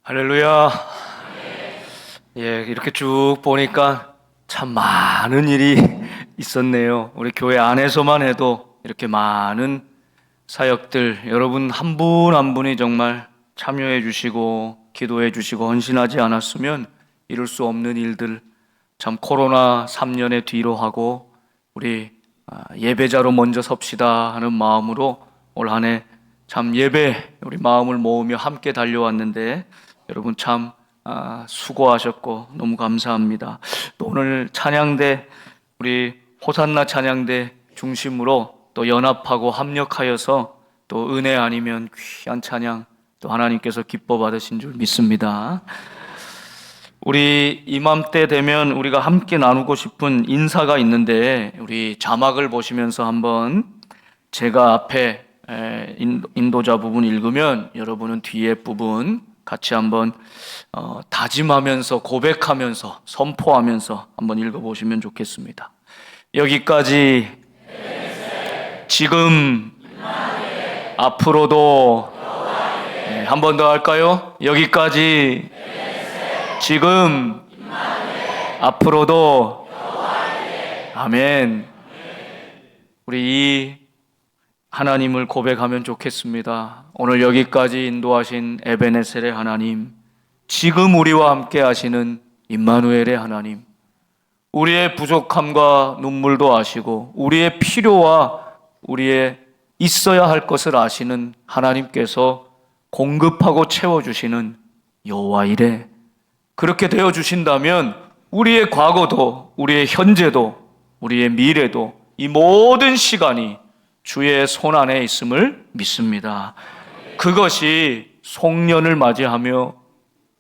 할렐루야. 이렇게 쭉 보니까 참 많은 일이 있었네요. 우리 교회 안에서만 해도 이렇게 많은 사역들, 여러분 한 분 한 분이 정말 참여해 주시고 기도해 주시고 헌신하지 않았으면 이룰 수 없는 일들, 참 코로나 3년의 뒤로 하고 우리 예배자로 먼저 섭시다 하는 마음으로 올 한 해 참 예배 우리 마음을 모으며 함께 달려왔는데 여러분 참 수고하셨고 너무 감사합니다. 또 오늘 찬양대 우리 호산나 찬양대 중심으로 또 연합하고 합력하여서 또 은혜 아니면 귀한 찬양 또 하나님께서 기뻐 받으신 줄 믿습니다. 우리 이맘때 되면 우리가 함께 나누고 싶은 인사가 있는데 우리 자막을 보시면서 한번 제가 앞에 인도자 부분 읽으면 여러분은 뒤에 부분 같이 한번 다짐하면서 고백하면서 선포하면서 한번 읽어보시면 좋겠습니다. 여기까지 지금 앞으로도 한 번 더 할까요? 여기까지 지금 앞으로도 아멘. 우리 이 하나님을 고백하면 좋겠습니다. 오늘 여기까지 인도하신 에베네셀의 하나님, 지금 우리와 함께 하시는 임마누엘의 하나님, 우리의 부족함과 눈물도 아시고 우리의 필요와 우리의 있어야 할 것을 아시는 하나님께서 공급하고 채워주시는 여호와 이레, 그렇게 되어주신다면 우리의 과거도 우리의 현재도 우리의 미래도 이 모든 시간이 주의 손 안에 있음을 믿습니다. 그것이 송년을 맞이하며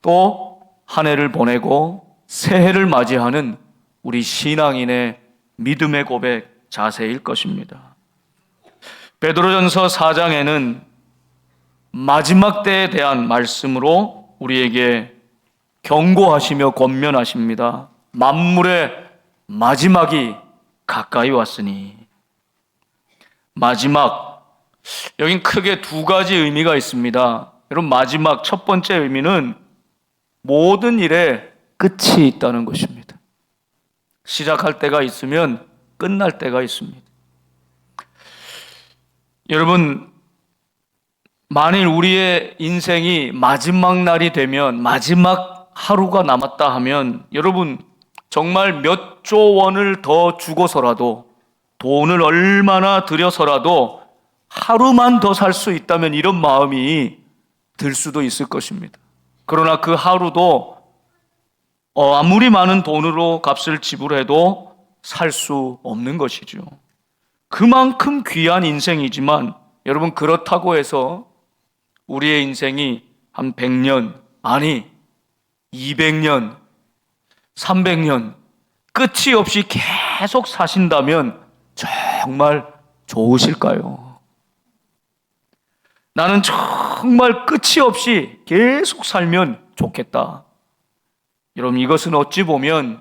또 한 해를 보내고 새해를 맞이하는 우리 신앙인의 믿음의 고백 자세일 것입니다. 베드로전서 4장에는 마지막 때에 대한 말씀으로 우리에게 경고하시며 권면하십니다. 만물의 마지막이 가까이 왔으니. 마지막, 여긴 크게 두 가지 의미가 있습니다. 여러분, 마지막 첫 번째 의미는 모든 일에 끝이 있다는 것입니다. 시작할 때가 있으면 끝날 때가 있습니다. 여러분, 만일 우리의 인생이 마지막 날이 되면, 마지막 하루가 남았다 하면, 여러분 정말 몇 조 원을 더 주고서라도, 돈을 얼마나 들여서라도 하루만 더 살 수 있다면 이런 마음이 들 수도 있을 것입니다. 그러나 그 하루도 아무리 많은 돈으로 값을 지불해도 살 수 없는 것이죠. 그만큼 귀한 인생이지만 여러분, 그렇다고 해서 우리의 인생이 한 100년, 아니 200년, 300년 끝이 없이 계속 사신다면 정말 좋으실까요? 나는 정말 끝이 없이 계속 살면 좋겠다. 여러분, 이것은 어찌 보면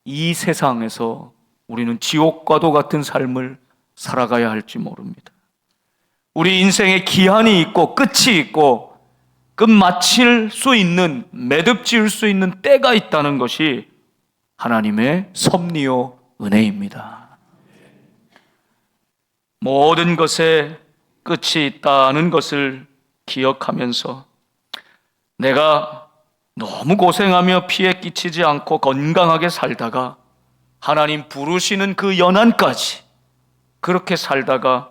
이 세상에서 우리는 지옥과도 같은 삶을 살아가야 할지 모릅니다. 우리 인생에 기한이 있고 끝이 있고 끝 마칠 수 있는, 매듭 지을 수 있는 때가 있다는 것이 하나님의 섭리요 은혜입니다. 모든 것에 끝이 있다는 것을 기억하면서 내가 너무 고생하며 피해 끼치지 않고 건강하게 살다가 하나님 부르시는 그 연한까지 그렇게 살다가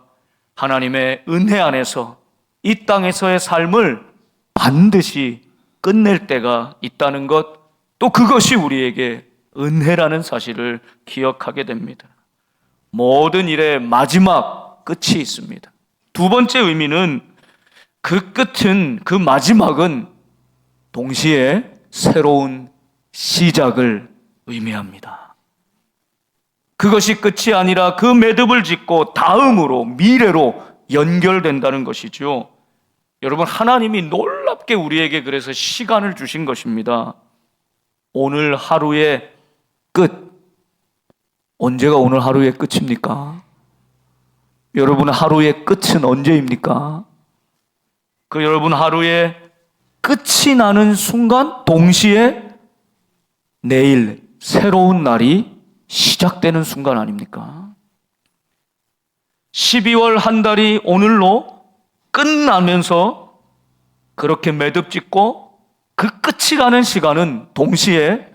하나님의 은혜 안에서 이 땅에서의 삶을 반드시 끝낼 때가 있다는 것, 또 그것이 우리에게 은혜라는 사실을 기억하게 됩니다. 모든 일의 마지막 끝이 있습니다. 두 번째 의미는 그 끝은, 그 마지막은 동시에 새로운 시작을 의미합니다. 그것이 끝이 아니라 그 매듭을 짓고 다음으로, 미래로 연결된다는 것이죠. 여러분, 하나님이 놀랍게 우리에게 그래서 시간을 주신 것입니다. 오늘 하루의 끝. 언제가 오늘 하루의 끝입니까? 여러분 하루의 끝은 언제입니까? 그 여러분 하루의 끝이 나는 순간 동시에 내일 새로운 날이 시작되는 순간 아닙니까? 12월 한 달이 오늘로 끝나면서 그렇게 매듭 짓고 그 끝이 가는 시간은 동시에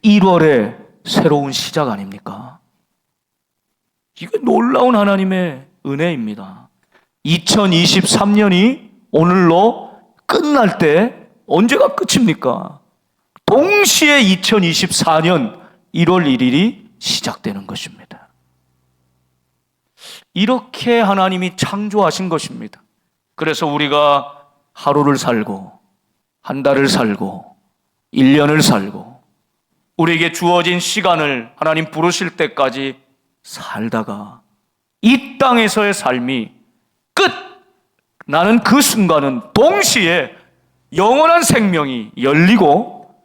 1월의 새로운 시작 아닙니까? 이게 놀라운 하나님의 은혜입니다. 2023년이 오늘로 끝날 때 언제가 끝입니까? 동시에 2024년 1월 1일이 시작되는 것입니다. 이렇게 하나님이 창조하신 것입니다. 그래서 우리가 하루를 살고 한 달을 살고 1년을 살고 우리에게 주어진 시간을 하나님 부르실 때까지 살다가 이 땅에서의 삶이 끝 나는 그 순간은 동시에 영원한 생명이 열리고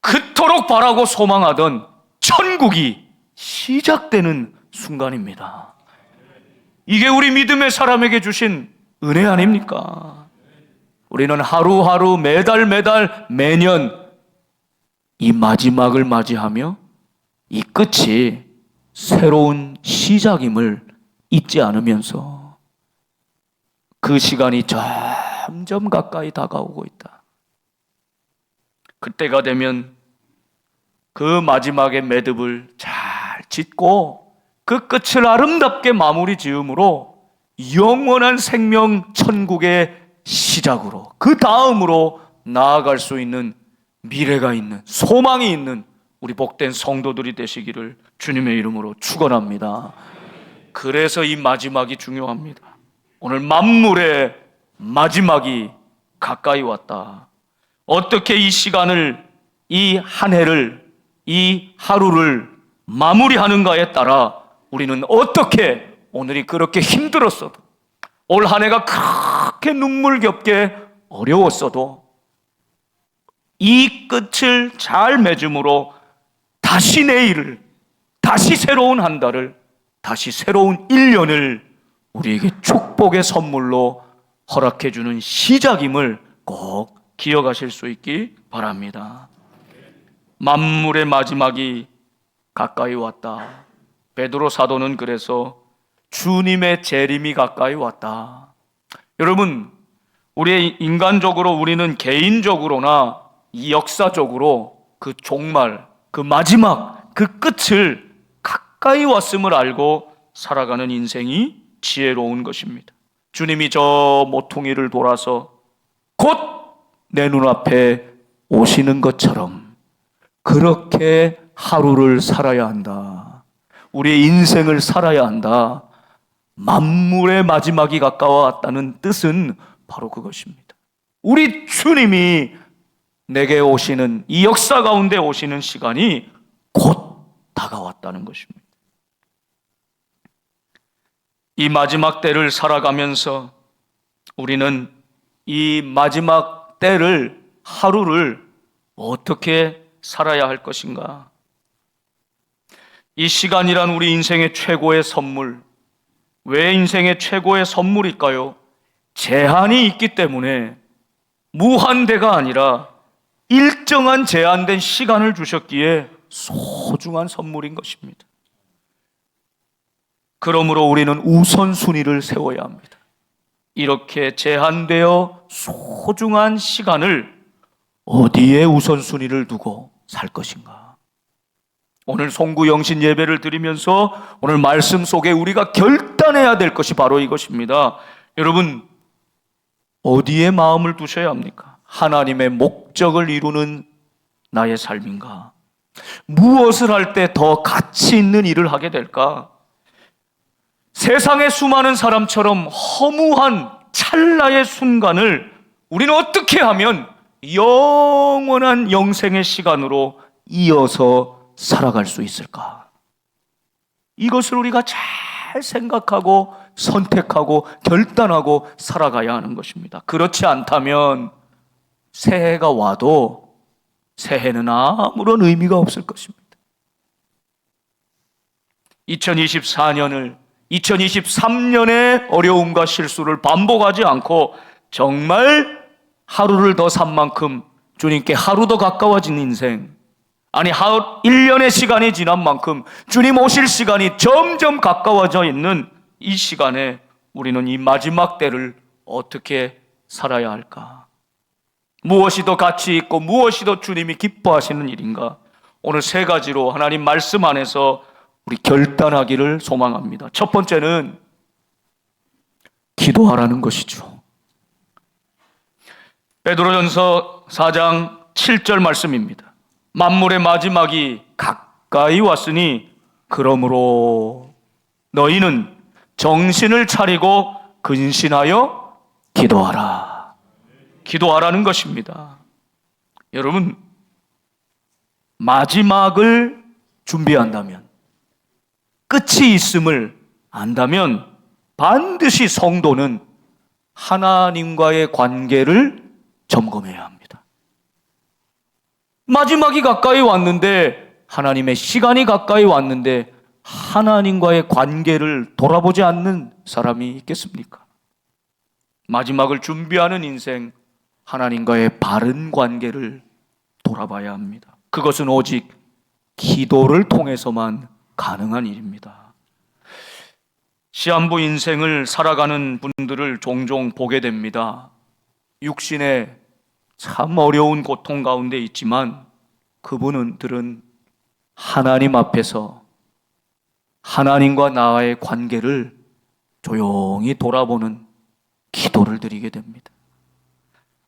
그토록 바라고 소망하던 천국이 시작되는 순간입니다. 이게 우리 믿음의 사람에게 주신 은혜 아닙니까? 우리는 하루하루 매달 매년 이 마지막을 맞이하며 이 끝이 새로운 시작임을 잊지 않으면서 그 시간이 점점 가까이 다가오고 있다. 그때가 되면 그 마지막의 매듭을 잘 짓고 그 끝을 아름답게 마무리 지음으로 영원한 생명 천국의 시작으로 그 다음으로 나아갈 수 있는 미래가 있는 소망이 있는 우리 복된 성도들이 되시기를 주님의 이름으로 축원합니다. 그래서 이 마지막이 중요합니다. 오늘 만물의 마지막이 가까이 왔다. 어떻게 이 시간을, 이 한 해를, 이 하루를 마무리하는가에 따라 우리는 어떻게 오늘이 그렇게 힘들었어도 올 한 해가 그렇게 눈물겹게 어려웠어도 이 끝을 잘 맺음으로 다시 내일을, 다시 새로운 한 달을, 다시 새로운 1년을 우리에게 축복의 선물로 허락해 주는 시작임을 꼭 기억하실 수 있기 바랍니다. 만물의 마지막이 가까이 왔다. 베드로 사도는 그래서 주님의 재림이 가까이 왔다. 여러분, 우리의 인간적으로 우리는 개인적으로나 이 역사적으로 그 종말, 그 마지막, 그 끝을 가까이 왔음을 알고 살아가는 인생이 지혜로운 것입니다. 주님이 저 모퉁이를 돌아서 곧 내 눈앞에 오시는 것처럼 그렇게 하루를 살아야 한다. 우리의 인생을 살아야 한다. 만물의 마지막이 가까워왔다는 뜻은 바로 그것입니다. 우리 주님이 내게 오시는, 이 역사 가운데 오시는 시간이 곧 다가왔다는 것입니다. 이 마지막 때를 살아가면서 우리는 이 마지막 때를, 하루를 어떻게 살아야 할 것인가? 이 시간이란 우리 인생의 최고의 선물. 왜 인생의 최고의 선물일까요? 제한이 있기 때문에 무한대가 아니라 일정한 제한된 시간을 주셨기에 소중한 선물인 것입니다. 그러므로 우리는 우선순위를 세워야 합니다. 이렇게 제한되어 소중한 시간을 어디에 우선순위를 두고 살 것인가? 오늘 송구영신 예배를 드리면서 오늘 말씀 속에 우리가 결단해야 될 것이 바로 이것입니다. 여러분, 어디에 마음을 두셔야 합니까? 하나님의 목적을 이루는 나의 삶인가? 무엇을 할 때 더 가치 있는 일을 하게 될까? 세상의 수많은 사람처럼 허무한 찰나의 순간을 우리는 어떻게 하면 영원한 영생의 시간으로 이어서 살아갈 수 있을까? 이것을 우리가 잘 생각하고 선택하고 결단하고 살아가야 하는 것입니다. 그렇지 않다면 새해가 와도 새해는 아무런 의미가 없을 것입니다. 2023년의 어려움과 실수를 반복하지 않고 정말 하루를 더 산 만큼 주님께 하루 더 가까워진 인생, 아니 1년의 시간이 지난 만큼 주님 오실 시간이 점점 가까워져 있는 이 시간에 우리는 이 마지막 때를 어떻게 살아야 할까? 무엇이 더 가치 있고 무엇이 더 주님이 기뻐하시는 일인가? 오늘 세 가지로 하나님 말씀 안에서 우리 결단하기를 소망합니다. 첫 번째는 기도하라는 것이죠. 베드로전서 4장 7절 말씀입니다. 만물의 마지막이 가까이 왔으니 그러므로 너희는 정신을 차리고 근신하여 기도하라. 기도하라는 것입니다. 여러분, 마지막을 준비한다면, 끝이 있음을 안다면 반드시 성도는 하나님과의 관계를 점검해야 합니다. 마지막이 가까이 왔는데, 하나님의 시간이 가까이 왔는데 하나님과의 관계를 돌아보지 않는 사람이 있겠습니까? 마지막을 준비하는 인생, 하나님과의 바른 관계를 돌아봐야 합니다. 그것은 오직 기도를 통해서만 가능한 일입니다. 시한부 인생을 살아가는 분들을 종종 보게 됩니다. 육신의 참 어려운 고통 가운데 있지만 그분들은 하나님 앞에서 하나님과 나와의 관계를 조용히 돌아보는 기도를 드리게 됩니다.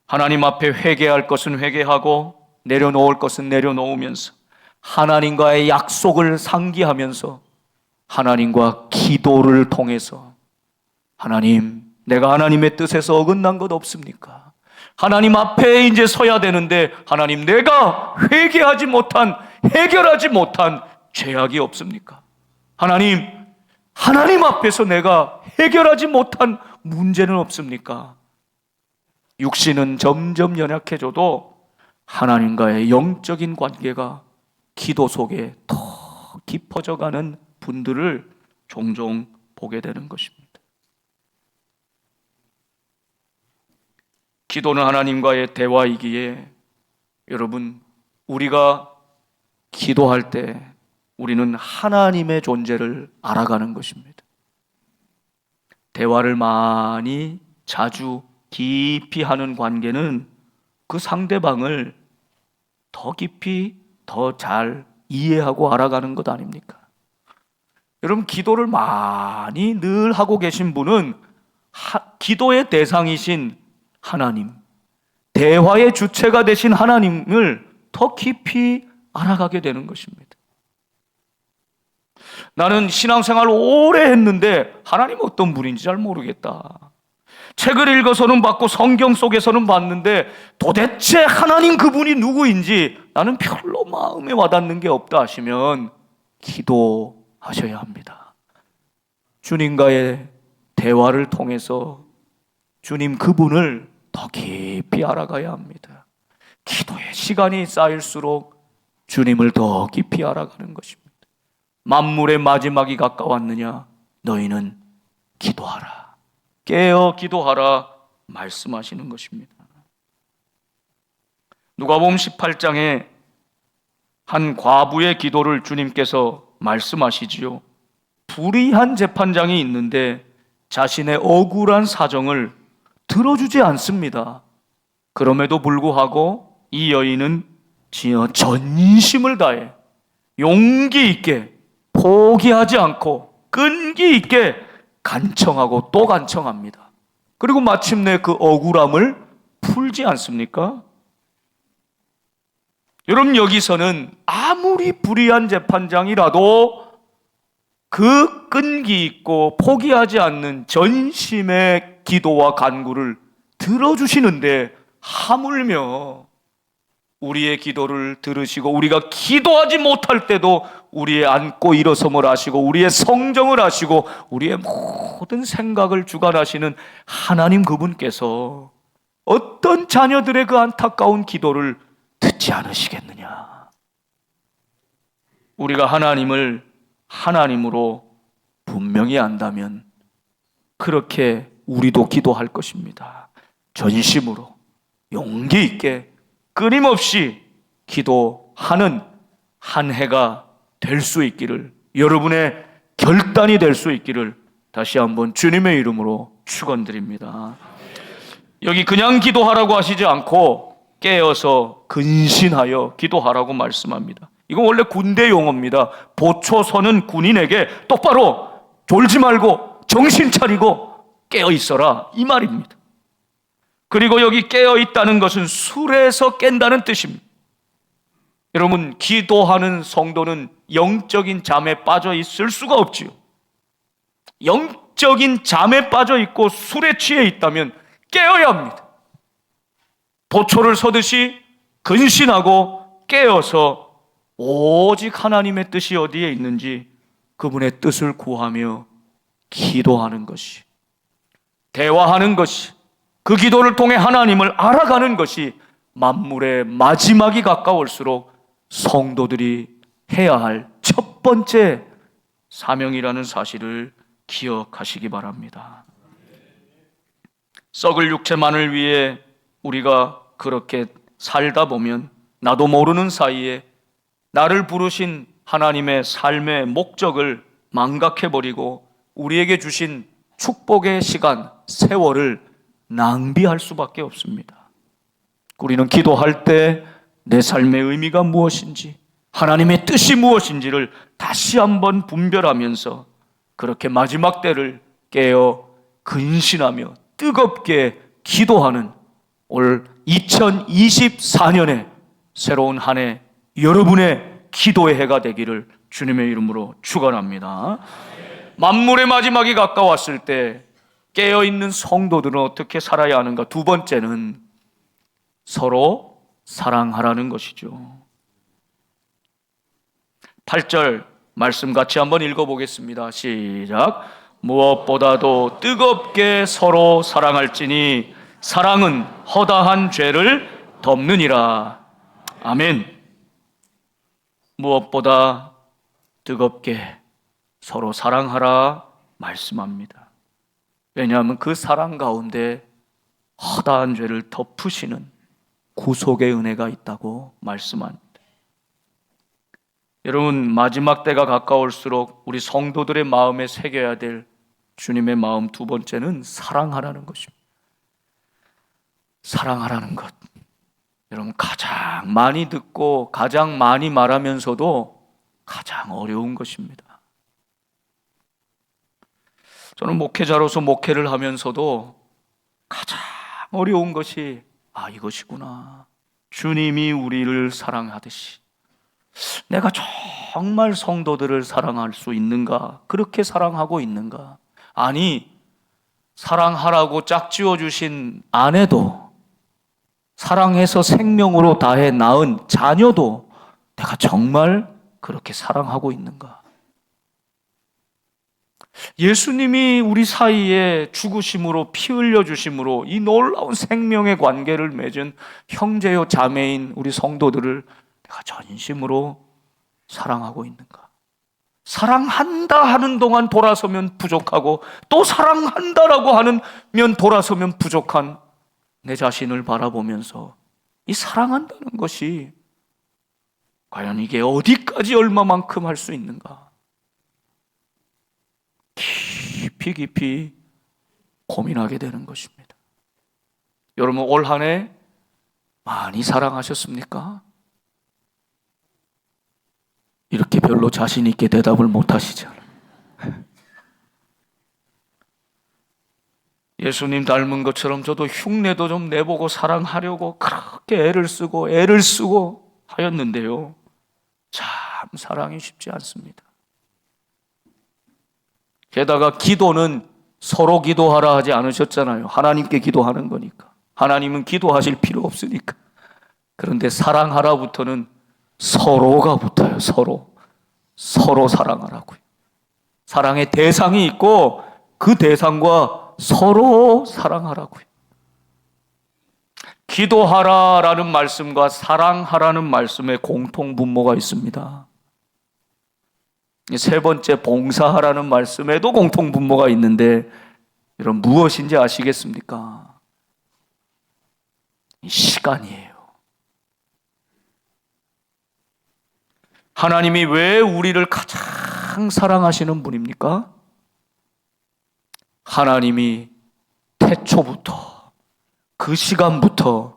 하나님 앞에 회개할 것은 회개하고 내려놓을 것은 내려놓으면서 하나님과의 약속을 상기하면서 하나님과 기도를 통해서 하나님, 내가 하나님의 뜻에서 어긋난 것 없습니까? 하나님 앞에 이제 서야 되는데 하나님, 내가 회개하지 못한, 해결하지 못한 죄악이 없습니까? 하나님, 하나님 앞에서 내가 해결하지 못한 문제는 없습니까? 육신은 점점 연약해져도 하나님과의 영적인 관계가 기도 속에 더 깊어져 가는 분들을 종종 보게 되는 것입니다. 기도는 하나님과의 대화이기에 여러분, 우리가 기도할 때 우리는 하나님의 존재를 알아가는 것입니다. 대화를 많이 자주 깊이 하는 관계는 그 상대방을 더 깊이 더 잘 이해하고 알아가는 것 아닙니까? 여러분, 기도를 많이 늘 하고 계신 분은 기도의 대상이신 하나님, 대화의 주체가 되신 하나님을 더 깊이 알아가게 되는 것입니다. 나는 신앙생활 오래 했는데 하나님 어떤 분인지 잘 모르겠다. 책을 읽어서는 봤고 성경 속에서는 봤는데 도대체 하나님 그분이 누구인지 나는 별로 마음에 와닿는 게 없다 하시면 기도하셔야 합니다. 주님과의 대화를 통해서 주님 그분을 더 깊이 알아가야 합니다. 기도의 시간이 쌓일수록 주님을 더 깊이 알아가는 것입니다. 만물의 마지막이 가까웠느냐? 너희는 기도하라. 깨어 기도하라 말씀하시는 것입니다. 누가복음 18장에 한 과부의 기도를 주님께서 말씀하시지요. 불의한 재판장이 있는데 자신의 억울한 사정을 들어주지 않습니다. 그럼에도 불구하고 이 여인은 지어 전심을 다해 용기 있게 포기하지 않고 끈기 있게 간청하고 또 간청합니다. 그리고 마침내 그 억울함을 풀지 않습니까? 여러분, 여기서는 아무리 불의한 재판장이라도 그 끈기 있고 포기하지 않는 전심의 기도와 간구를 들어주시는데 하물며 우리의 기도를 들으시고 우리가 기도하지 못할 때도 우리의 앉고 일어섬을 아시고 우리의 성정을 아시고 우리의 모든 생각을 주관하시는 하나님 그분께서 어떤 자녀들의 그 안타까운 기도를 듣지 않으시겠느냐? 우리가 하나님을 하나님으로 분명히 안다면 그렇게 우리도 기도할 것입니다. 전심으로, 용기 있게 끊임없이 기도하는 한 해가 될 수 있기를, 여러분의 결단이 될 수 있기를 다시 한번 주님의 이름으로 축원드립니다. 여기 그냥 기도하라고 하시지 않고 깨어서 근신하여 기도하라고 말씀합니다. 이건 원래 군대 용어입니다. 보초 서는 군인에게 똑바로 졸지 말고 정신 차리고 깨어 있어라, 이 말입니다. 그리고 여기 깨어 있다는 것은 술에서 깬다는 뜻입니다. 여러분, 기도하는 성도는 영적인 잠에 빠져 있을 수가 없지요. 영적인 잠에 빠져 있고 술에 취해 있다면 깨어야 합니다. 보초를 서듯이 근신하고 깨어서 오직 하나님의 뜻이 어디에 있는지 그분의 뜻을 구하며 기도하는 것이, 대화하는 것이, 그 기도를 통해 하나님을 알아가는 것이 만물의 마지막이 가까울수록 성도들이 해야 할 첫 번째 사명이라는 사실을 기억하시기 바랍니다. 썩을 육체만을 위해 우리가 그렇게 살다 보면 나도 모르는 사이에 나를 부르신 하나님의 삶의 목적을 망각해버리고 우리에게 주신 축복의 시간, 세월을 낭비할 수밖에 없습니다. 우리는 기도할 때 내 삶의 의미가 무엇인지, 하나님의 뜻이 무엇인지를 다시 한번 분별하면서 그렇게 마지막 때를 깨어 근신하며 뜨겁게 기도하는 올 2024년에 새로운 한 해 여러분의 기도의 해가 되기를 주님의 이름으로 축원합니다. 만물의 마지막이 가까웠을 때 깨어있는 성도들은 어떻게 살아야 하는가? 두 번째는 서로 사랑하라는 것이죠. 8절 말씀 같이 한번 읽어보겠습니다. 시작. 무엇보다도 뜨겁게 서로 사랑할지니 사랑은 허다한 죄를 덮느니라. 아멘. 무엇보다 뜨겁게 서로 사랑하라 말씀합니다. 왜냐하면 그 사랑 가운데 허다한 죄를 덮으시는 구속의 은혜가 있다고 말씀합니다. 여러분, 마지막 때가 가까울수록 우리 성도들의 마음에 새겨야 될 주님의 마음 두 번째는 사랑하라는 것입니다. 사랑하라는 것. 여러분, 가장 많이 듣고 가장 많이 말하면서도 가장 어려운 것입니다. 저는 목회자로서 목회를 하면서도 가장 어려운 것이 이것이구나. 주님이 우리를 사랑하듯이 내가 정말 성도들을 사랑할 수 있는가? 그렇게 사랑하고 있는가? 아니, 사랑하라고 짝지어 주신 아내도, 사랑해서 생명으로 다해 낳은 자녀도 내가 정말 그렇게 사랑하고 있는가? 예수님이 우리 사이에 죽으심으로 피 흘려 주심으로 이 놀라운 생명의 관계를 맺은 형제요 자매인 우리 성도들을 내가 전심으로 사랑하고 있는가? 사랑한다 하는 동안 돌아서면 부족하고 또 사랑한다라고 하면 돌아서면 부족한 내 자신을 바라보면서 이 사랑한다는 것이 과연 이게 어디까지 얼마만큼 할 수 있는가? 깊이 고민하게 되는 것입니다. 여러분, 올 한 해 많이 사랑하셨습니까? 이렇게 별로 자신 있게 대답을 못 하시잖아요. 예수님 닮은 것처럼 저도 흉내도 좀 내보고 사랑하려고 그렇게 애를 쓰고 하였는데요, 참 사랑이 쉽지 않습니다. 게다가 기도는 서로 기도하라 하지 않으셨잖아요. 하나님께 기도하는 거니까. 하나님은 기도하실 필요 없으니까. 그런데 사랑하라부터는 서로가 붙어요. 서로 사랑하라고요. 사랑의 대상이 있고 그 대상과 서로 사랑하라고요. 기도하라라는 말씀과 사랑하라는 말씀에 공통분모가 있습니다. 세 번째, 봉사하라는 말씀에도 공통분모가 있는데 여러분, 무엇인지 아시겠습니까? 이 시간이에요. 하나님이 왜 우리를 가장 사랑하시는 분입니까? 하나님이 태초부터 그 시간부터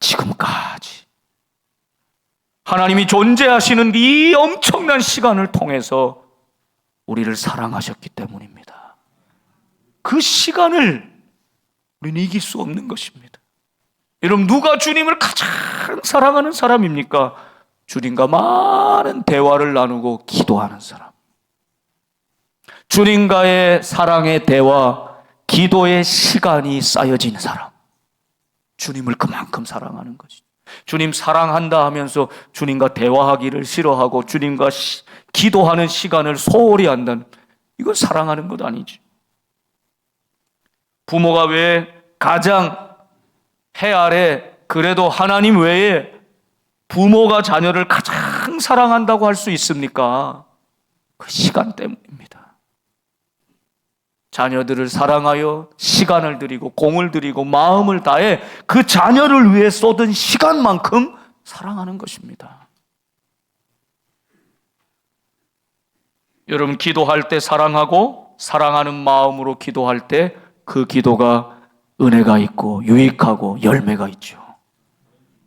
지금까지 하나님이 존재하시는 이 엄청난 시간을 통해서 우리를 사랑하셨기 때문입니다. 그 시간을 우리는 이길 수 없는 것입니다. 여러분, 누가 주님을 가장 사랑하는 사람입니까? 주님과 많은 대화를 나누고 기도하는 사람. 주님과의 사랑의 대화, 기도의 시간이 쌓여진 사람. 주님을 그만큼 사랑하는 것이죠. 주님 사랑한다 하면서 주님과 대화하기를 싫어하고 주님과 기도하는 시간을 소홀히 한다는, 이건 사랑하는 것 아니지. 부모가 왜 가장 해 아래 그래도 하나님 외에 부모가 자녀를 가장 사랑한다고 할 수 있습니까? 그 시간 때문입니다. 자녀들을 사랑하여 시간을 들이고 공을 들이고 마음을 다해 그 자녀를 위해 쏟은 시간만큼 사랑하는 것입니다. 여러분, 기도할 때 사랑하고 사랑하는 마음으로 기도할 때 그 기도가 은혜가 있고 유익하고 열매가 있죠.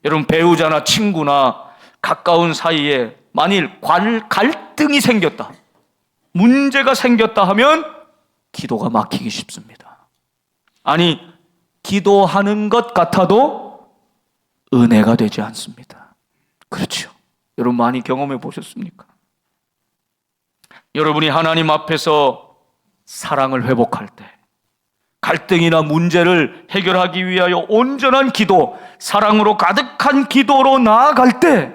여러분, 배우자나 친구나 가까운 사이에 만일 갈등이 생겼다, 문제가 생겼다 하면 기도가 막히기 쉽습니다. 아니, 기도하는 것 같아도 은혜가 되지 않습니다. 그렇죠. 여러분, 많이 경험해 보셨습니까? 여러분이 하나님 앞에서 사랑을 회복할 때, 갈등이나 문제를 해결하기 위하여 온전한 기도, 사랑으로 가득한 기도로 나아갈 때,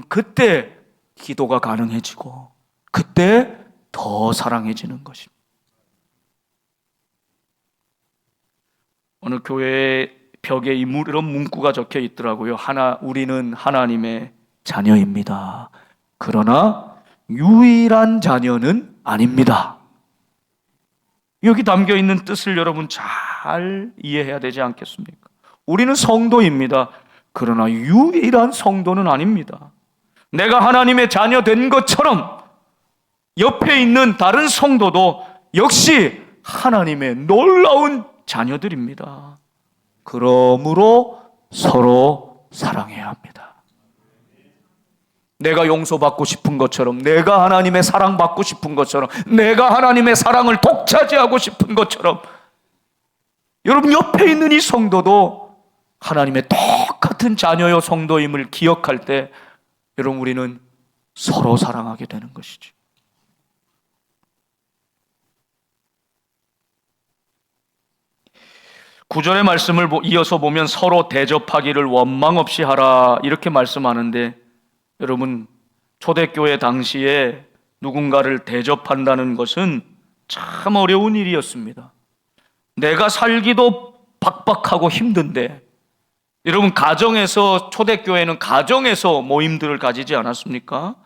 그때 기도가 가능해지고 그때 더 사랑해지는 것입니다. 어느 교회 벽에 이런 문구가 적혀 있더라고요. 우리는 하나님의 자녀입니다. 그러나 유일한 자녀는 아닙니다. 여기 담겨 있는 뜻을 여러분 잘 이해해야 되지 않겠습니까? 우리는 성도입니다. 그러나 유일한 성도는 아닙니다. 내가 하나님의 자녀 된 것처럼 옆에 있는 다른 성도도 역시 하나님의 놀라운 자녀들입니다. 그러므로 서로 사랑해야 합니다. 내가 용서받고 싶은 것처럼, 내가 하나님의 사랑받고 싶은 것처럼, 내가 하나님의 사랑을 독차지하고 싶은 것처럼, 여러분 옆에 있는 이 성도도 하나님의 똑같은 자녀요 성도임을 기억할 때 여러분, 우리는 서로 사랑하게 되는 것이죠. 구절의 말씀을 이어서 보면 서로 대접하기를 원망 없이 하라 이렇게 말씀하는데, 여러분, 초대교회 당시에 누군가를 대접한다는 것은 참 어려운 일이었습니다. 내가 살기도 박박하고 힘든데, 여러분, 초대교회는 가정에서 모임들을 가지지 않았습니까?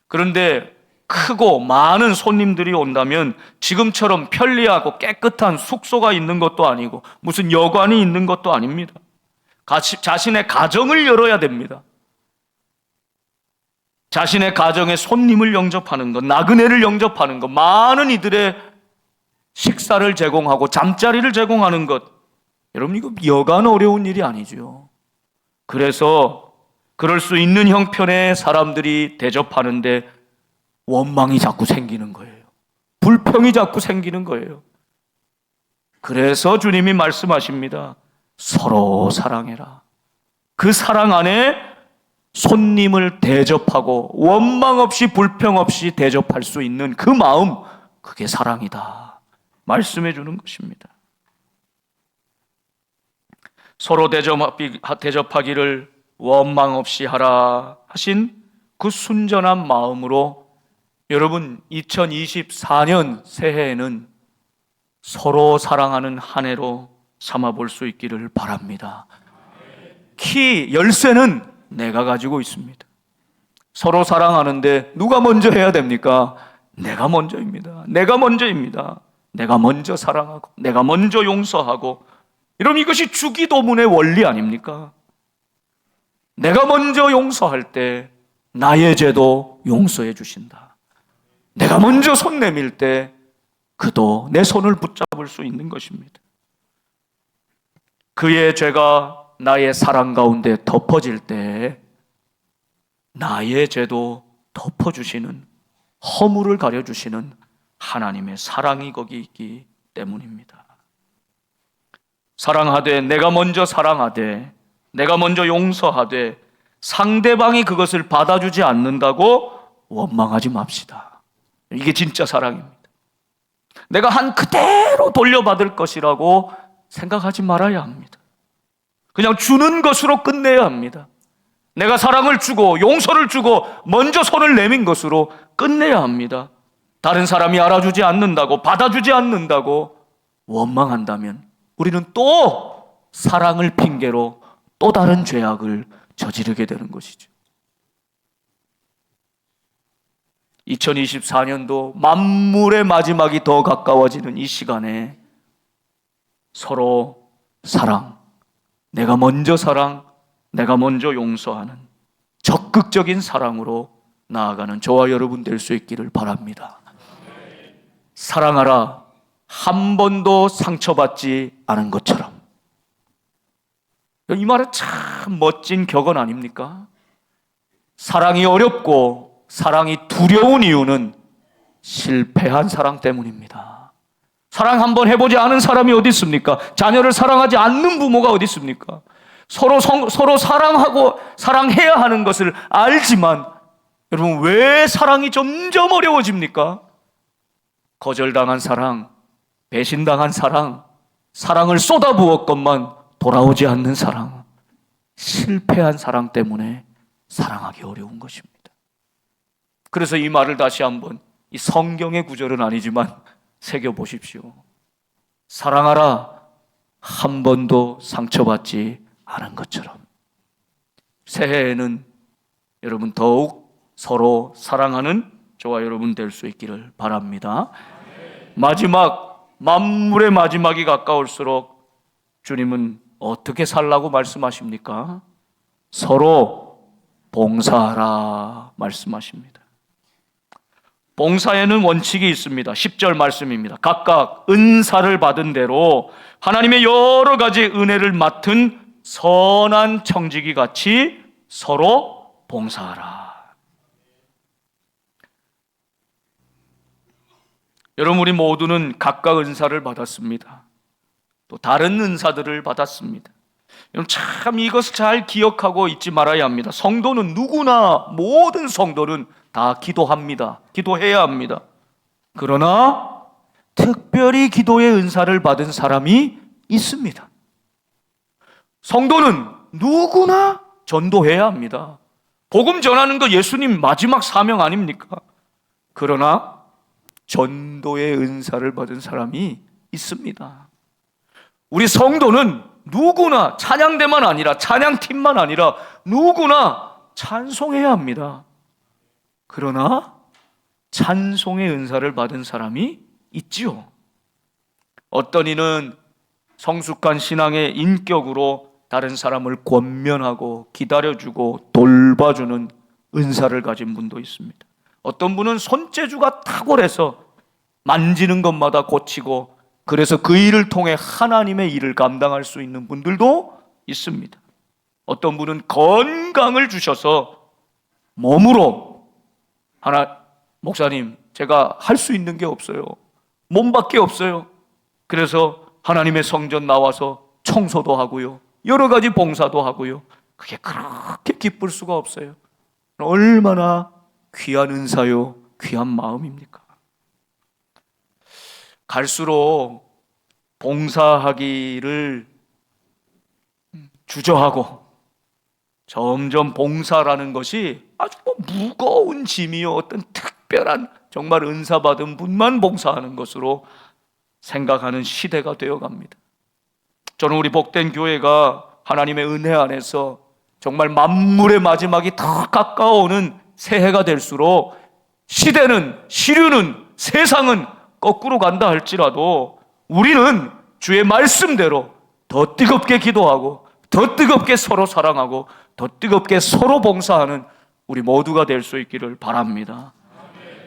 그런데 크고 많은 손님들이 온다면 지금처럼 편리하고 깨끗한 숙소가 있는 것도 아니고 무슨 여관이 있는 것도 아닙니다. 자신의 가정을 열어야 됩니다. 자신의 가정에 손님을 영접하는 것, 나그네를 영접하는 것, 많은 이들의 식사를 제공하고 잠자리를 제공하는 것, 여러분, 이거 여간 어려운 일이 아니죠. 그래서 그럴 수 있는 형편의 사람들이 대접하는데 원망이 자꾸 생기는 거예요. 불평이 자꾸 생기는 거예요. 그래서 주님이 말씀하십니다. 서로 사랑해라. 그 사랑 안에 손님을 대접하고 원망 없이 불평 없이 대접할 수 있는 그 마음, 그게 사랑이다 말씀해 주는 것입니다. 서로 대접하기를 원망 없이 하라 하신 그 순전한 마음으로 여러분, 2024년 새해에는 서로 사랑하는 한 해로 삼아볼 수 있기를 바랍니다. 열쇠는 내가 가지고 있습니다. 서로 사랑하는데 누가 먼저 해야 됩니까? 내가 먼저입니다. 내가 먼저입니다. 내가 먼저 사랑하고 내가 먼저 용서하고, 여러분, 이것이 주기도문의 원리 아닙니까? 내가 먼저 용서할 때 나의 죄도 용서해 주신다. 내가 먼저 손 내밀 때 그도 내 손을 붙잡을 수 있는 것입니다. 그의 죄가 나의 사랑 가운데 덮어질 때 나의 죄도 덮어주시는, 허물을 가려주시는 하나님의 사랑이 거기 있기 때문입니다. 사랑하되, 내가 먼저 사랑하되, 내가 먼저 용서하되 상대방이 그것을 받아주지 않는다고 원망하지 맙시다. 이게 진짜 사랑입니다. 내가 한 그대로 돌려받을 것이라고 생각하지 말아야 합니다. 그냥 주는 것으로 끝내야 합니다. 내가 사랑을 주고 용서를 주고 먼저 손을 내민 것으로 끝내야 합니다. 다른 사람이 알아주지 않는다고, 받아주지 않는다고 원망한다면 우리는 또 사랑을 핑계로 또 다른 죄악을 저지르게 되는 것이죠. 2024년도 만물의 마지막이 더 가까워지는 이 시간에 서로 사랑, 내가 먼저 사랑, 내가 먼저 용서하는 적극적인 사랑으로 나아가는 저와 여러분 될 수 있기를 바랍니다. 사랑하라, 한 번도 상처받지 않은 것처럼. 이 말은 참 멋진 격언 아닙니까? 사랑이 어렵고 사랑이 두려운 이유는 실패한 사랑 때문입니다. 사랑 한번 해보지 않은 사람이 어디 있습니까? 자녀를 사랑하지 않는 부모가 어디 있습니까? 서로 사랑하고 사랑해야 하는 것을 알지만 여러분, 왜 사랑이 점점 어려워집니까? 거절당한 사랑, 배신당한 사랑, 사랑을 쏟아부었건만 돌아오지 않는 사랑, 실패한 사랑 때문에 사랑하기 어려운 것입니다. 그래서 이 말을 다시 한번, 이 성경의 구절은 아니지만 새겨보십시오. 사랑하라, 한 번도 상처받지 않은 것처럼. 새해에는 여러분 더욱 서로 사랑하는 저와 여러분 될 수 있기를 바랍니다. 마지막, 만물의 마지막이 가까울수록 주님은 어떻게 살라고 말씀하십니까? 서로 봉사하라 말씀하십니다. 봉사에는 원칙이 있습니다. 10절 말씀입니다. 각각 은사를 받은 대로 하나님의 여러 가지 은혜를 맡은 선한 청지기 같이 서로 봉사하라. 여러분, 우리 모두는 각각 은사를 받았습니다. 또 다른 은사들을 받았습니다. 여러분, 참 이것을 잘 기억하고 잊지 말아야 합니다. 성도는 누구나, 모든 성도는 다 기도합니다. 기도해야 합니다. 그러나 특별히 기도의 은사를 받은 사람이 있습니다. 성도는 누구나 전도해야 합니다. 복음 전하는 거 예수님 마지막 사명 아닙니까? 그러나 전도의 은사를 받은 사람이 있습니다. 우리 성도는 누구나, 찬양대만 아니라, 찬양팀만 아니라 누구나 찬송해야 합니다. 그러나 찬송의 은사를 받은 사람이 있지요. 어떤 이는 성숙한 신앙의 인격으로 다른 사람을 권면하고 기다려주고 돌봐주는 은사를 가진 분도 있습니다. 어떤 분은 손재주가 탁월해서 만지는 것마다 고치고, 그래서 그 일을 통해 하나님의 일을 감당할 수 있는 분들도 있습니다. 어떤 분은 건강을 주셔서 몸으로, 목사님, 제가 할 수 있는 게 없어요. 몸밖에 없어요. 그래서 하나님의 성전 나와서 청소도 하고요, 여러 가지 봉사도 하고요. 그게 그렇게 기쁠 수가 없어요. 얼마나 귀한 은사요, 귀한 마음입니까? 갈수록 봉사하기를 주저하고 점점 봉사라는 것이 아주 무거운 짐이요, 어떤 특별한 정말 은사 받은 분만 봉사하는 것으로 생각하는 시대가 되어갑니다. 저는 우리 복된 교회가 하나님의 은혜 안에서 정말 만물의 마지막이 더 가까워오는 새해가 될수록 시대는, 시류는, 세상은 거꾸로 간다 할지라도 우리는 주의 말씀대로 더 뜨겁게 기도하고 더 뜨겁게 서로 사랑하고 더 뜨겁게 서로 봉사하는 우리 모두가 될 수 있기를 바랍니다.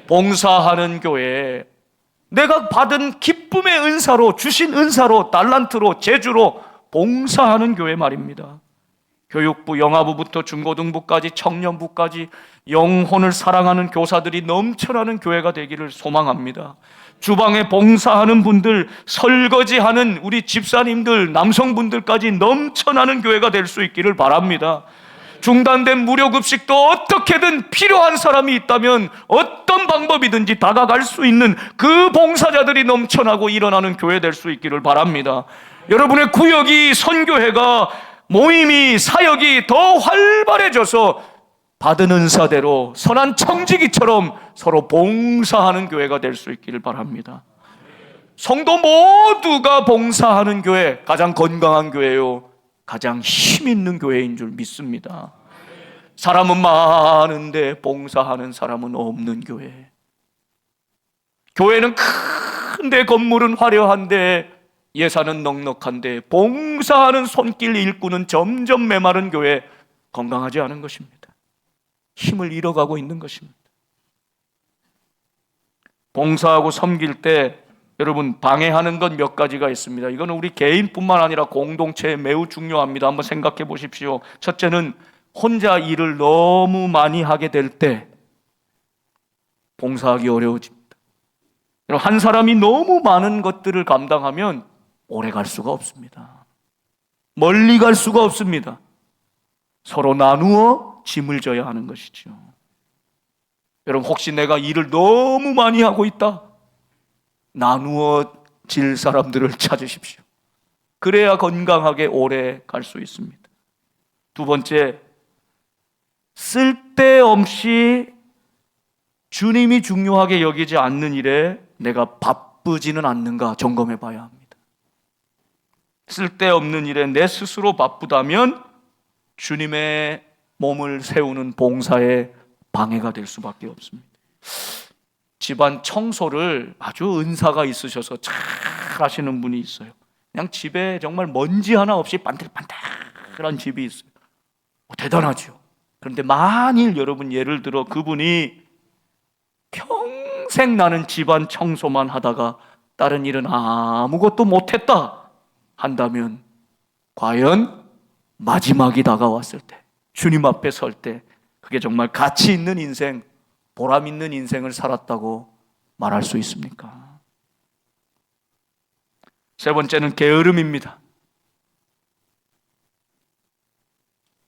봉사하는 교회, 내가 받은 기쁨의 은사로, 주신 은사로, 달란트로, 재주로 봉사하는 교회 말입니다. 교육부, 영아부부터 중고등부까지, 청년부까지 영혼을 사랑하는 교사들이 넘쳐나는 교회가 되기를 소망합니다. 주방에 봉사하는 분들, 설거지하는 우리 집사님들, 남성분들까지 넘쳐나는 교회가 될 수 있기를 바랍니다. 중단된 무료급식도 어떻게든 필요한 사람이 있다면 어떤 방법이든지 다가갈 수 있는 그 봉사자들이 넘쳐나고 일어나는 교회 될 수 있기를 바랍니다. 여러분의 구역이, 선교회가, 모임이, 사역이 더 활발해져서 받은 은사대로 선한 청지기처럼 서로 봉사하는 교회가 될 수 있기를 바랍니다. 성도 모두가 봉사하는 교회, 가장 건강한 교회요, 가장 힘 있는 교회인 줄 믿습니다. 사람은 많은데 봉사하는 사람은 없는 교회. 교회는 큰데, 건물은 화려한데, 예산은 넉넉한데 봉사하는 손길 일꾼은 점점 메마른 교회, 건강하지 않은 것입니다. 힘을 잃어가고 있는 것입니다. 봉사하고 섬길 때 여러분, 방해하는 건 몇 가지가 있습니다. 이거는 우리 개인뿐만 아니라 공동체에 매우 중요합니다. 한번 생각해 보십시오. 첫째는 혼자 일을 너무 많이 하게 될 때 봉사하기 어려워집니다. 한 사람이 너무 많은 것들을 감당하면 오래 갈 수가 없습니다. 멀리 갈 수가 없습니다. 서로 나누어 짐을 져야 하는 것이죠. 여러분, 혹시 내가 일을 너무 많이 하고 있다? 나누어 질 사람들을 찾으십시오. 그래야 건강하게 오래 갈 수 있습니다. 두 번째, 쓸데없이 주님이 중요하게 여기지 않는 일에 내가 바쁘지는 않는가 점검해 봐야 합니다. 쓸데없는 일에 내 스스로 바쁘다면 주님의 몸을 세우는 봉사에 방해가 될 수밖에 없습니다. 집안 청소를 아주 은사가 있으셔서 잘 하시는 분이 있어요. 그냥 집에 정말 먼지 하나 없이 반들반들한 집이 있어요. 대단하죠. 그런데 만일 여러분, 예를 들어 그분이 평생 나는 집안 청소만 하다가 다른 일은 아무것도 못했다 한다면 과연 마지막이 다가왔을 때, 주님 앞에 설 때 그게 정말 가치 있는 인생, 보람 있는 인생을 살았다고 말할 수 있습니까? 세 번째는 게으름입니다.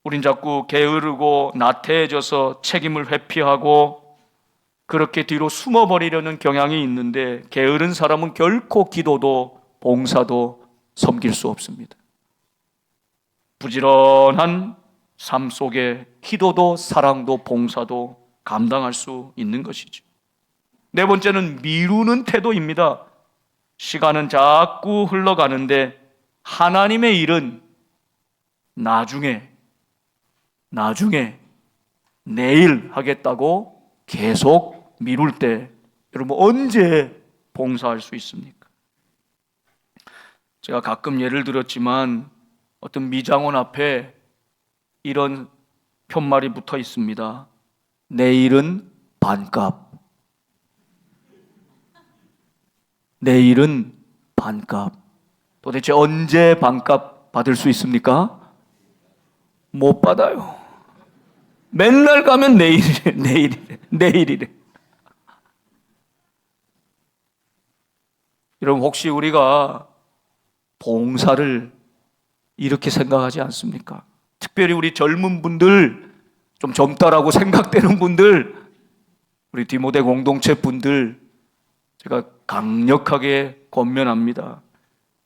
우린 자꾸 게으르고 나태해져서 책임을 회피하고 그렇게 뒤로 숨어버리려는 경향이 있는데, 게으른 사람은 결코 기도도 봉사도 섬길 수 없습니다. 부지런한 삶 속에 기도도 사랑도 봉사도 감당할 수 있는 것이죠. 네 번째는 미루는 태도입니다. 시간은 자꾸 흘러가는데 하나님의 일은 나중에 내일 하겠다고 계속 미룰 때 여러분, 언제 봉사할 수 있습니까? 제가 가끔 예를 들었지만 어떤 미장원 앞에 이런 편말이 붙어 있습니다. 내일은 반값. 내일은 반값. 도대체 언제 반값 받을 수 있습니까? 못 받아요. 맨날 가면 내일이래. 여러분, 혹시 우리가 봉사를 이렇게 생각하지 않습니까? 특별히 우리 젊은 분들, 좀 젊다라고 생각되는 분들, 우리 디모데 공동체 분들, 제가 강력하게 권면합니다.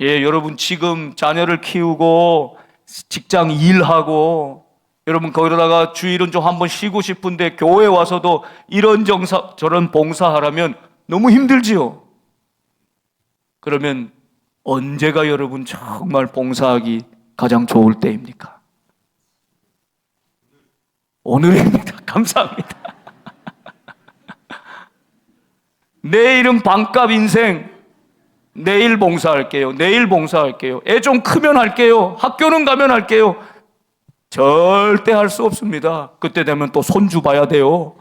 예, 여러분 지금 자녀를 키우고 직장 일하고 여러분 거기다가 주일은 좀 한번 쉬고 싶은데 교회 와서도 이런 저런 봉사하라면 너무 힘들지요. 그러면 언제가 여러분 정말 봉사하기 가장 좋을 때입니까? 오늘입니다. 감사합니다. 내일은 반값 인생, 내일 봉사할게요. 애 좀 크면 할게요. 학교는 가면 할게요. 절대 할 수 없습니다. 그때 되면 또 손주 봐야 돼요.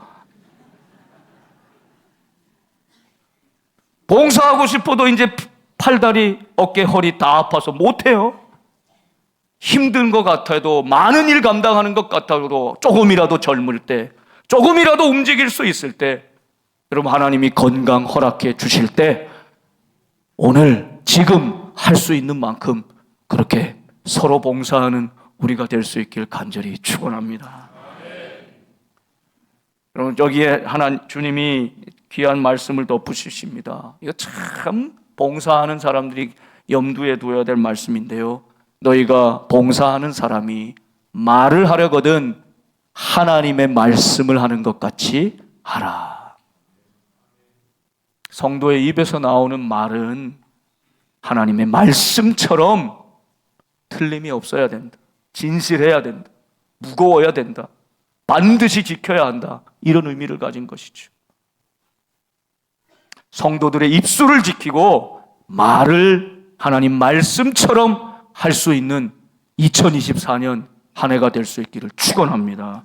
봉사하고 싶어도 이제 팔다리, 어깨, 허리 다 아파서 못해요. 힘든 것 같아도, 많은 일 감당하는 것 같아도 조금이라도 젊을 때, 조금이라도 움직일 수 있을 때, 여러분 하나님이 건강 허락해 주실 때 오늘 지금 할 수 있는 만큼 그렇게 서로 봉사하는 우리가 될 수 있길 간절히 축원합니다. 여러분 여기에 주님이 귀한 말씀을 덧붙이십니다. 이거 참 봉사하는 사람들이 염두에 두어야 될 말씀인데요. 너희가 봉사하는 사람이 말을 하려거든 하나님의 말씀을 하는 것 같이 하라. 성도의 입에서 나오는 말은 하나님의 말씀처럼 틀림이 없어야 된다. 진실해야 된다. 무거워야 된다. 반드시 지켜야 한다. 이런 의미를 가진 것이죠. 성도들의 입술을 지키고 말을 하나님 말씀처럼 할 수 있는 2024년 한 해가 될 수 있기를 축원합니다.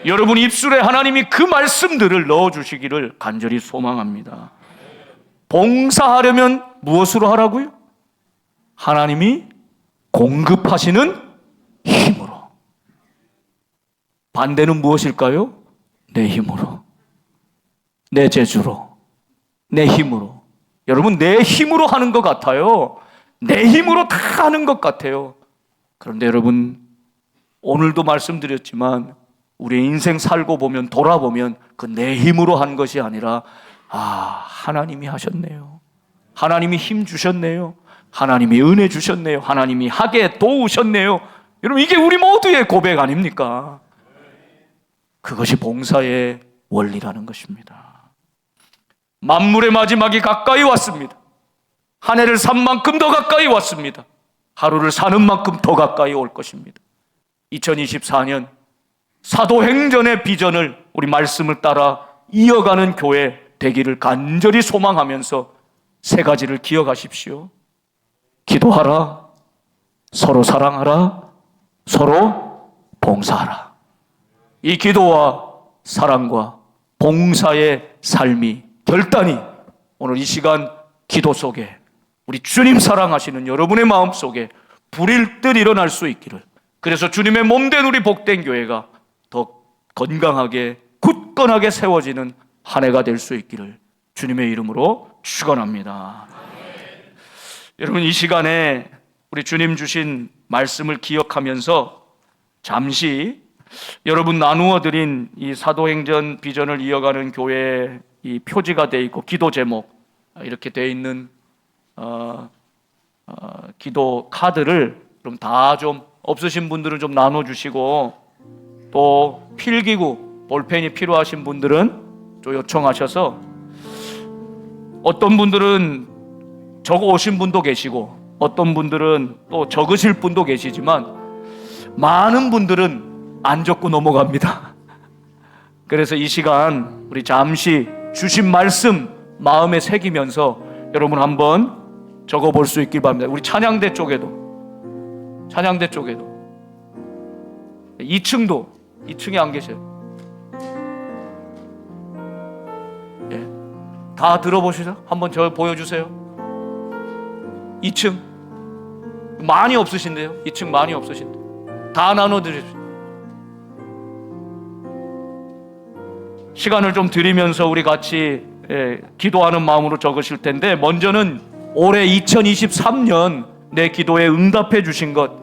여러분 입술에 하나님이 그 말씀들을 넣어주시기를 간절히 소망합니다. 봉사하려면 무엇으로 하라고요? 하나님이 공급하시는 힘으로. 반대는 무엇일까요? 내 힘으로, 내 재주로, 내 힘으로. 여러분 내 힘으로 하는 것 같아요. 내 힘으로 다 하는 것 같아요. 그런데 여러분 오늘도 말씀드렸지만 우리 인생 살고 보면, 돌아보면 그 내 힘으로 한 것이 아니라 하나님이 하셨네요. 하나님이 힘 주셨네요. 하나님이 은혜 주셨네요. 하나님이 하게 도우셨네요. 여러분 이게 우리 모두의 고백 아닙니까? 그것이 봉사의 원리라는 것입니다. 만물의 마지막이 가까이 왔습니다. 한 해를 산 만큼 더 가까이 왔습니다. 하루를 사는 만큼 더 가까이 올 것입니다. 2024년 사도행전의 비전을 우리 말씀을 따라 이어가는 교회 되기를 간절히 소망하면서 세 가지를 기억하십시오. 기도하라, 서로 사랑하라, 서로 봉사하라. 이 기도와 사랑과 봉사의 삶이 결단이 오늘 이 시간 기도 속에 우리 주님 사랑하시는 여러분의 마음 속에 불일 듯 일어날 수 있기를, 그래서 주님의 몸된 우리 복된 교회가 더 건강하게 굳건하게 세워지는 한 해가 될 수 있기를 주님의 이름으로 축원합니다. 여러분 이 시간에 우리 주님 주신 말씀을 기억하면서 잠시 여러분 나누어 드린 이 사도행전 비전을 이어가는 교회의 이 표지가 되어 있고 기도 제목 이렇게 되어 있는 기도 카드를 그럼 다 좀 없으신 분들은 좀 나눠주시고, 또 필기구 볼펜이 필요하신 분들은 좀 요청하셔서, 어떤 분들은 적어 오신 분도 계시고 어떤 분들은 또 적으실 분도 계시지만 많은 분들은 안 적고 넘어갑니다. 그래서 이 시간 우리 잠시 주신 말씀 마음에 새기면서 여러분 한번 적어볼 수 있길 바랍니다. 우리 찬양대 쪽에도 2층에 안 계세요. 예. 다 들어보시죠. 한번 저 보여주세요. 2층 많이 없으신데요. 2층 많이 없으신데 다 나눠드리죠. 시간을 좀 드리면서 우리 같이 기도하는 마음으로 적으실 텐데, 먼저는 올해 2023년 내 기도에 응답해 주신 것,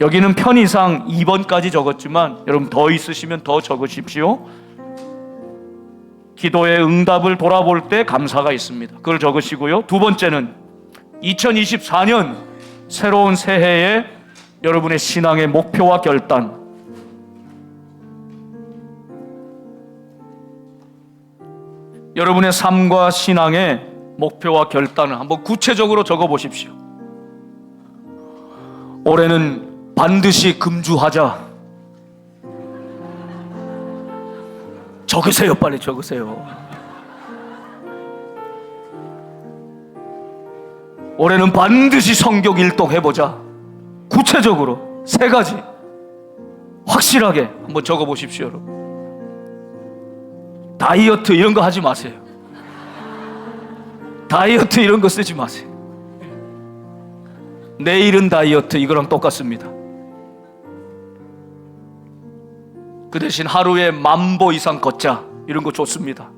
여기는 편의상 2번까지 적었지만 여러분 더 있으시면 더 적으십시오. 기도의 응답을 돌아볼 때 감사가 있습니다. 그걸 적으시고요. 두 번째는 2024년 새로운 새해에 여러분의 신앙의 목표와 결단, 여러분의 삶과 신앙의 목표와 결단을 한번 구체적으로 적어보십시오. 올해는 반드시 금주하자. 적으세요. 빨리 적으세요. 올해는 반드시 성경 일독 해보자. 구체적으로 3가지. 확실하게 한번 적어 보십시오, 여러분. 다이어트 이런 거 하지 마세요. 다이어트 이런 거 쓰지 마세요. 내일은 다이어트 이거랑 똑같습니다. 그 대신 하루에 10,000보 이상 걷자 이런 거 좋습니다.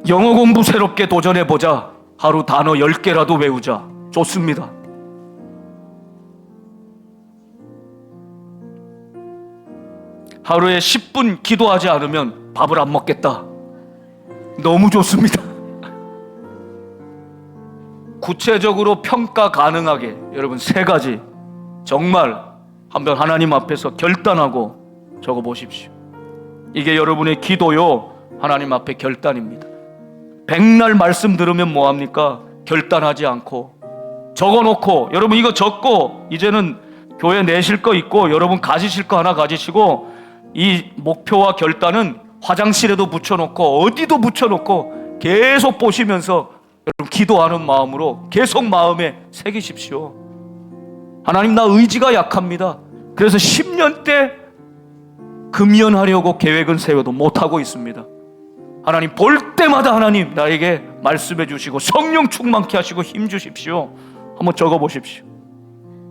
영어 공부 새롭게 도전해보자. 하루 단어 10개라도 외우자. 좋습니다. 하루에 10분 기도하지 않으면 밥을 안 먹겠다. 너무 좋습니다. 구체적으로 평가 가능하게 여러분 3가지 정말 한번 하나님 앞에서 결단하고 적어 보십시오. 이게 여러분의 기도요, 하나님 앞에 결단입니다. 백날 말씀 들으면 뭐합니까? 결단하지 않고 적어놓고, 여러분 이거 적고 이제는 교회 내실 거 있고 여러분 가지실 거 하나 가지시고, 이 목표와 결단은 화장실에도 붙여놓고 어디도 붙여놓고 계속 보시면서 여러분 기도하는 마음으로 계속 마음에 새기십시오. 하나님, 나 의지가 약합니다. 그래서 10년 때 금연하려고 계획은 세워도 못하고 있습니다. 하나님, 볼 때마다 하나님 나에게 말씀해 주시고 성령 충만케 하시고 힘 주십시오. 한번 적어 보십시오.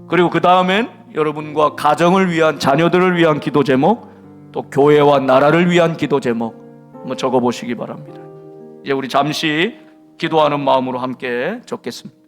그리고 그 다음엔 여러분과 가정을 위한, 자녀들을 위한 기도 제목, 또 교회와 나라를 위한 기도 제목 한번 적어 보시기 바랍니다. 이제 우리 잠시 기도하는 마음으로 함께 적겠습니다.